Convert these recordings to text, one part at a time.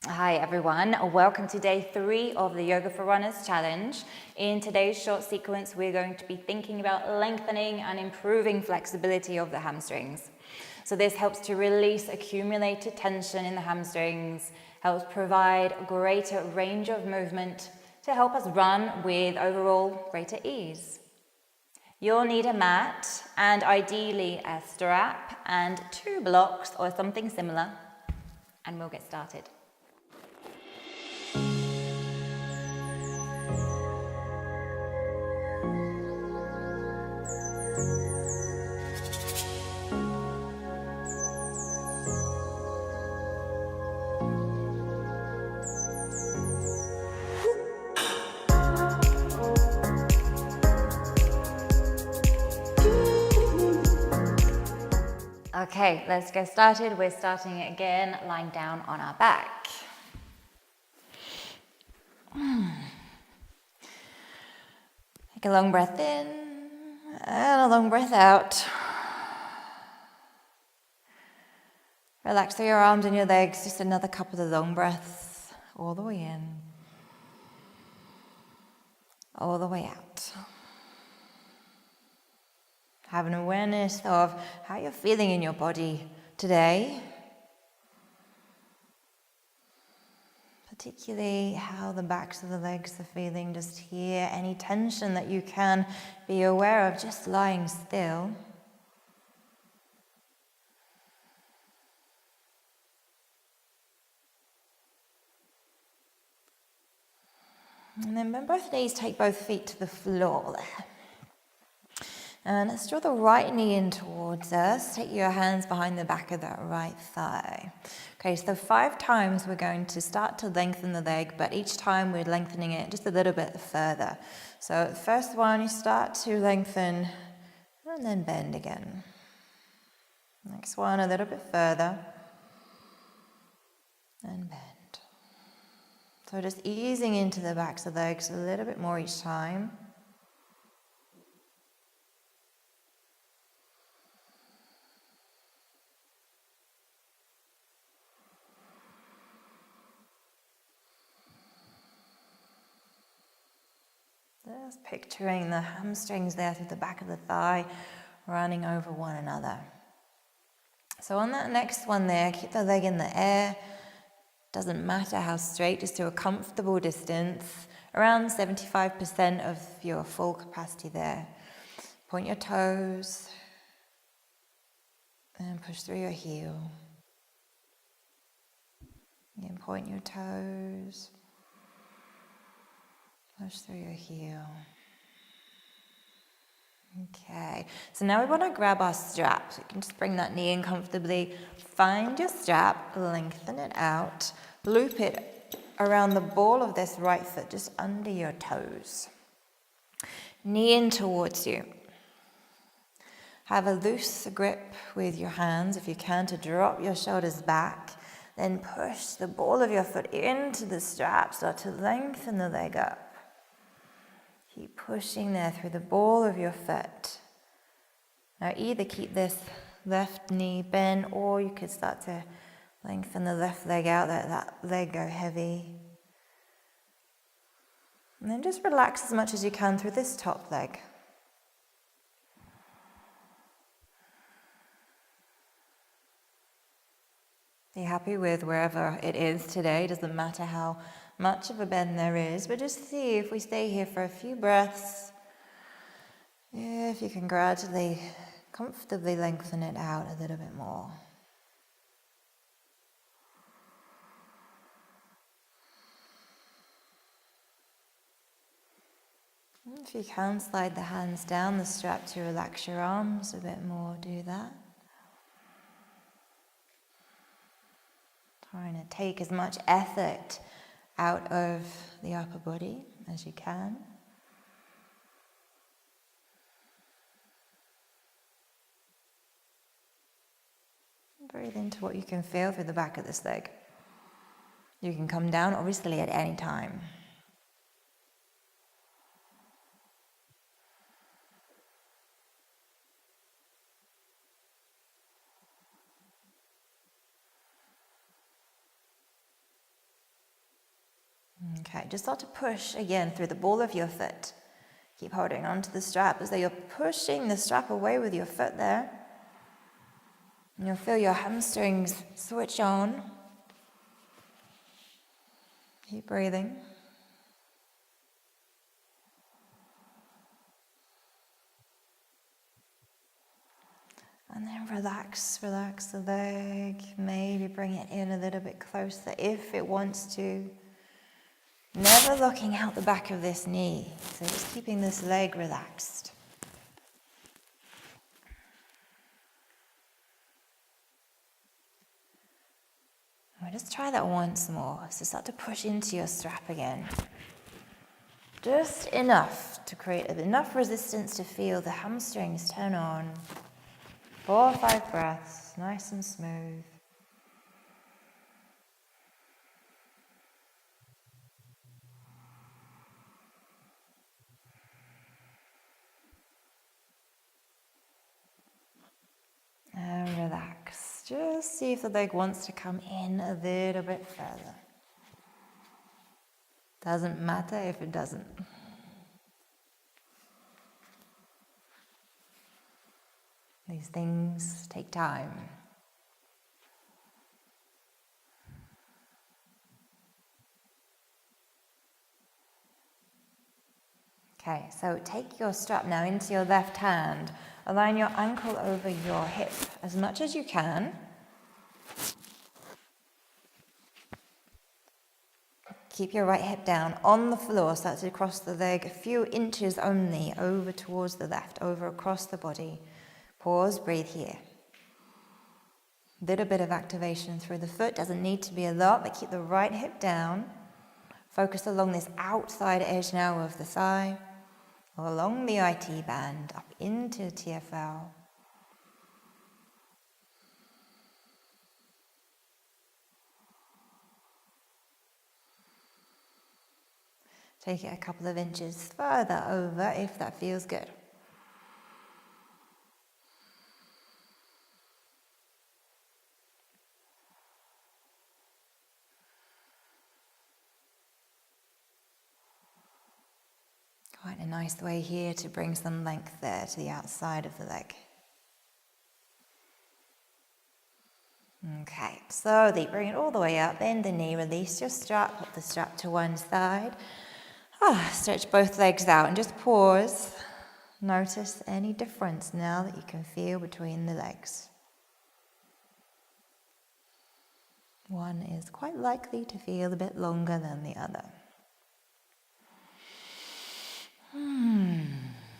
Hi everyone, welcome to day 3 of the Yoga for Runners challenge. In today's short sequence, we're going to be thinking about lengthening and improving flexibility of the hamstrings. So this helps to release accumulated tension in the hamstrings, helps provide greater range of movement to help us run with overall greater ease. You'll need a mat and ideally a strap and 2 blocks or something similar, and we'll get started. Okay, let's get started. We're starting again, lying down on our back. Take a long breath in and a long breath out. Relax through your arms and your legs, just another couple of long breaths, all the way in, all the way out. Have an awareness of how you're feeling in your body today, particularly how the backs of the legs are feeling. Just here, any tension that you can be aware of, just lying still. And then bend both knees, take both feet to the floor there. And let's draw the right knee in towards us. Take your hands behind the back of that right thigh. Okay, so 5 times we're going to start to lengthen the leg, but each time we're lengthening it just a little bit further. So the first one, you start to lengthen and then bend again. Next one, a little bit further and bend. So just easing into the backs of the legs a little bit more each time. Just picturing the hamstrings there through the back of the thigh, running over one another. So on that next one there, keep the leg in the air. Doesn't matter how straight, just to a comfortable distance, around 75% of your full capacity there. Point your toes and push through your heel. Again, point your toes. Push through your heel. Okay, so now we want to grab our strap. So you can just bring that knee in comfortably. Find your strap, lengthen it out, loop it around the ball of this right foot, just under your toes. Knee in towards you. Have a loose grip with your hands, if you can, to drop your shoulders back. Then push the ball of your foot into the strap, start to lengthen the leg up. Keep pushing there through the ball of your foot. Now either keep this left knee bent, or you could start to lengthen the left leg out, let that leg go heavy. And then just relax as much as you can through this top leg. Be happy with wherever it is today, doesn't matter how much of a bend there is, but just see if we stay here for a few breaths, if you can gradually, comfortably lengthen it out a little bit more. If you can, slide the hands down the strap to relax your arms a bit more, do that. Trying to take as much effort out of the upper body as you can. Breathe into what you can feel through the back of this leg. You can come down, obviously, at any time. Okay, just start to push again through the ball of your foot. Keep holding onto the strap as though you're pushing the strap away with your foot there. And you'll feel your hamstrings switch on. Keep breathing. And then relax the leg. Maybe bring it in a little bit closer if it wants to. Never looking out the back of this knee. So just keeping this leg relaxed. We'll just try that once more. So start to push into your strap again. Just enough to create enough resistance to feel the hamstrings turn on. 4 or 5 breaths, nice and smooth. And relax. Just see if the leg wants to come in a little bit further. Doesn't matter if it doesn't. These things take time. Okay, so take your strap now into your left hand. Align your ankle over your hip as much as you can. Keep your right hip down on the floor, start to cross the leg a few inches only over towards the left, over across the body. Pause, breathe here. Little bit of activation through the foot, doesn't need to be a lot, but keep the right hip down. Focus along this outside edge now of the thigh, or along the IT band, up into TFL. Take it a couple of inches further over if that feels good. Quite a nice way here to bring some length there to the outside of the leg. Okay, slowly bring it all the way up, bend the knee, release your strap, put the strap to one side. Stretch both legs out and just pause. Notice any difference now that you can feel between the legs. One is quite likely to feel a bit longer than the other.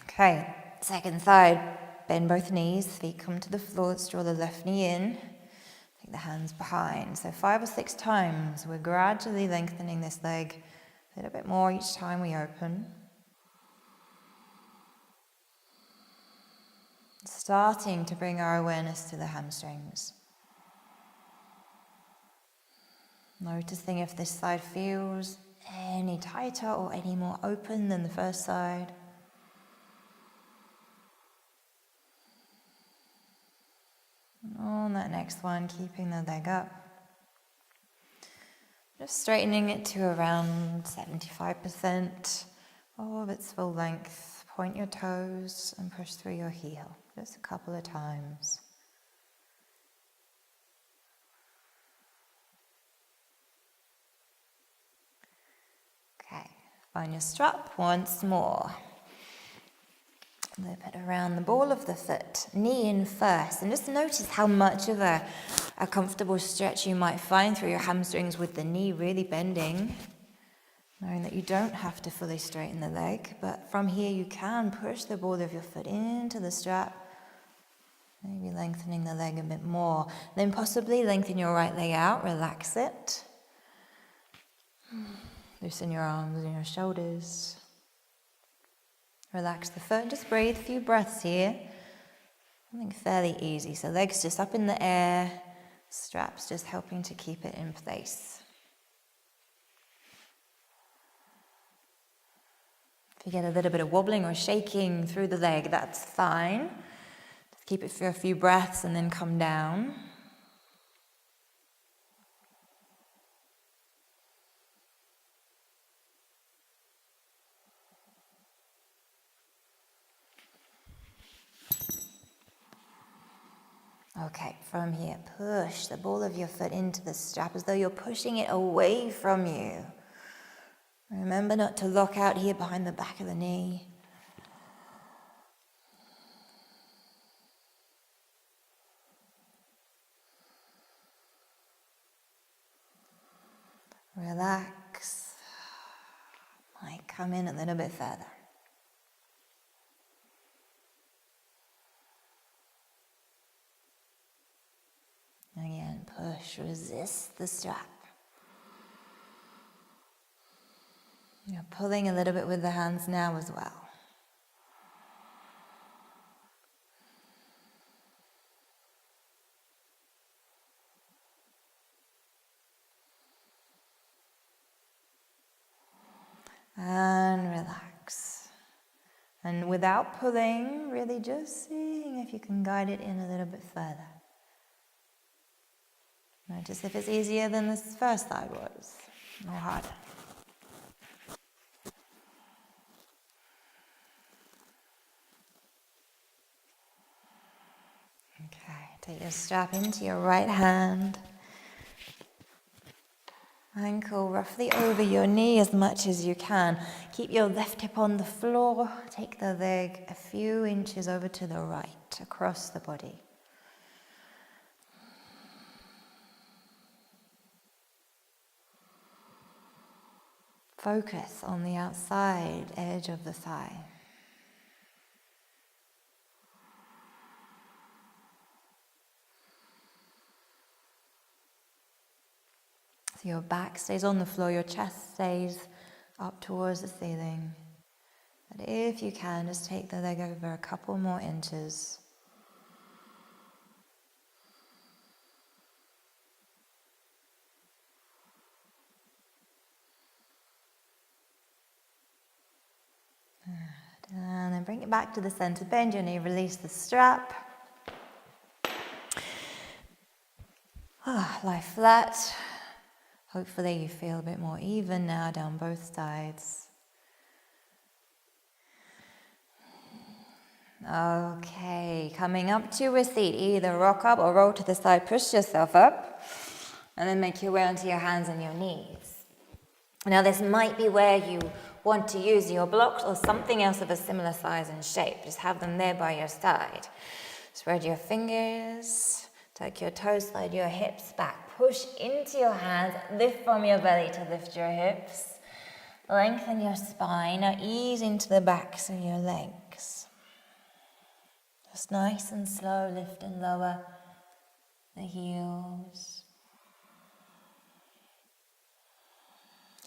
Okay, second side. Bend both knees, feet come to the floor. Let's draw the left knee in. Take the hands behind. So 5 or 6 times. We're gradually lengthening this leg a little bit more each time we open. Starting to bring our awareness to the hamstrings. Noticing if this side feels any tighter or any more open than the first side. And on that next one, keeping the leg up. Just straightening it to around 75% of its full length. Point your toes and push through your heel. Just a couple of times. Okay, find your strap once more. Loop it around the ball of the foot, knee in first, and just notice how much of a comfortable stretch you might find through your hamstrings with the knee really bending. Knowing that you don't have to fully straighten the leg, but from here you can push the ball of your foot into the strap, maybe lengthening the leg a bit more. Then possibly lengthen your right leg out, relax it. Loosen your arms and your shoulders. Relax the foot, just breathe a few breaths here. Something fairly easy. So legs just up in the air, straps just helping to keep it in place. If you get a little bit of wobbling or shaking through the leg, that's fine. Just keep it for a few breaths and then come down. Okay, from here, push the ball of your foot into the strap as though you're pushing it away from you. Remember not to lock out here behind the back of the knee. Relax. Might come in a little bit further. Again, push, resist the strap. You're pulling a little bit with the hands now as well. And relax. And without pulling, really just seeing if you can guide it in a little bit further. Notice if it's easier than this first side was, or harder. Okay, take your strap into your right hand. Ankle roughly over your knee as much as you can. Keep your left hip on the floor. Take the leg a few inches over to the right, across the body. Focus on the outside edge of the thigh. So your back stays on the floor, your chest stays up towards the ceiling. But if you can, just take the leg over a couple more inches. And then bring it back to the center. Bend your knee, release the strap. Lie flat. Hopefully you feel a bit more even now down both sides. Okay, coming up to a seat. Either rock up or roll to the side. Push yourself up. And then make your way onto your hands and your knees. Now this might be where you want to use your blocks or something else of a similar size and shape. Just have them there by your side. Spread your fingers, tuck your toes, slide your hips back. Push into your hands, lift from your belly to lift your hips. Lengthen your spine, now ease into the backs of your legs. Just nice and slow, lift and lower the heels.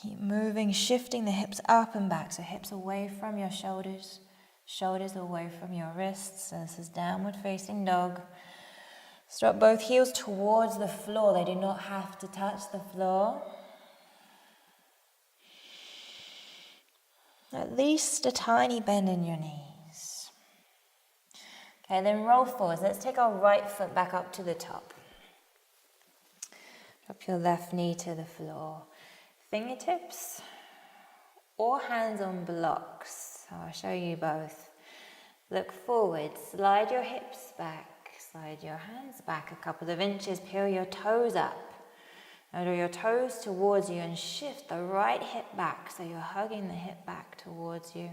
Keep moving, shifting the hips up and back, so hips away from your shoulders, shoulders away from your wrists. So this is downward facing dog. Drop both heels towards the floor. They do not have to touch the floor. At least a tiny bend in your knees. Okay, then roll forwards. Let's take our right foot back up to the top. Drop your left knee to the floor. Fingertips or hands on blocks. So I'll show you both. Look forward, slide your hips back, slide your hands back a couple of inches, peel your toes up. Now draw your toes towards you and shift the right hip back so you're hugging the hip back towards you.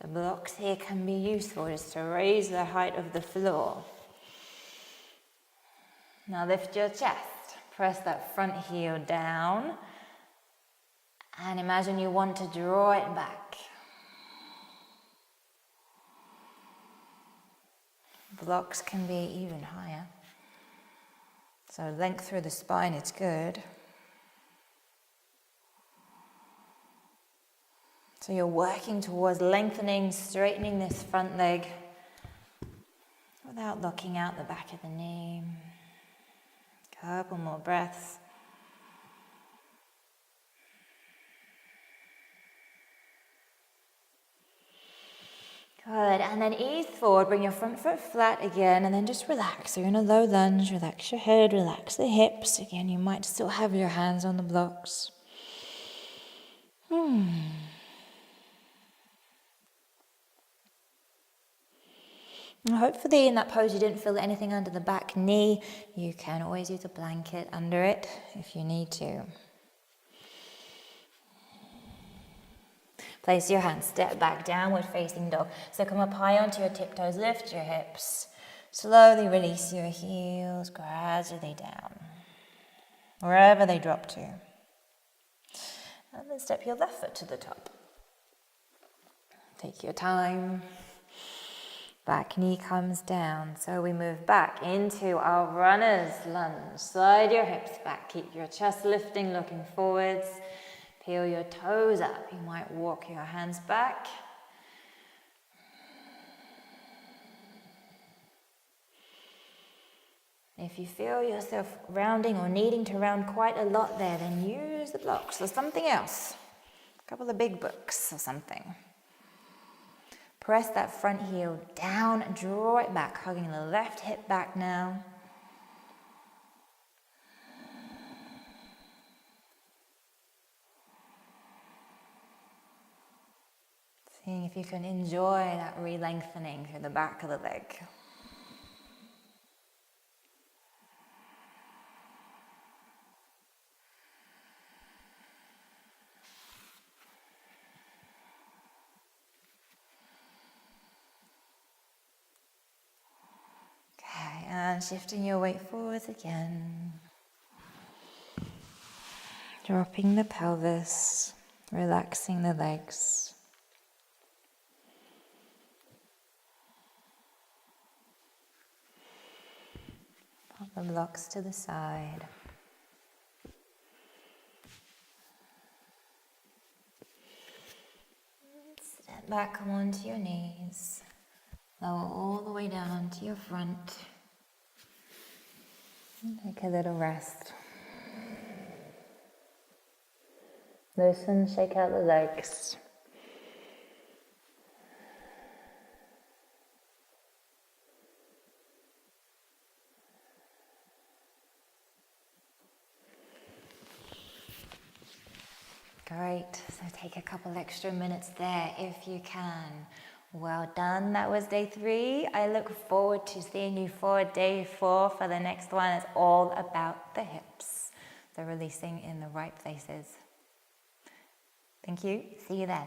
So blocks here can be useful just to raise the height of the floor. Now lift your chest, press that front heel down, and imagine you want to draw it back. Blocks can be even higher. So length through the spine is good. So you're working towards lengthening, straightening this front leg without locking out the back of the knee. Couple more breaths. Good, and then ease forward, bring your front foot flat again, and then just relax. So you're in a low lunge, relax your head, relax the hips. Again, you might still have your hands on the blocks. And hopefully in that pose you didn't feel anything under the back knee. You can always use a blanket under it if you need to. Place your hands, step back, downward facing dog. So come up high onto your tiptoes, lift your hips. Slowly release your heels gradually down, wherever they drop to. And then step your left foot to the top. Take your time. Back knee comes down, so we move back into our runner's lunge. Slide your hips back, keep your chest lifting, looking forwards. Peel your toes up. You might walk your hands back. If you feel yourself rounding or needing to round quite a lot there, then use the blocks or something else. A couple of big books or something. Press that front heel down, draw it back, hugging the left hip back now. Seeing if you can enjoy that re-lengthening through the back of the leg. Okay, and shifting your weight forwards again. Dropping the pelvis, relaxing the legs. Pop the blocks to the side. Step back, come onto your knees. Lower all the way down onto your front. And take a little rest. Loosen, shake out the legs. Great, so take a couple extra minutes there if you can. Well done, that was day 3. I look forward to seeing you for day 4 for the next one. It's all about the hips. So releasing in the right places. Thank you, see you then.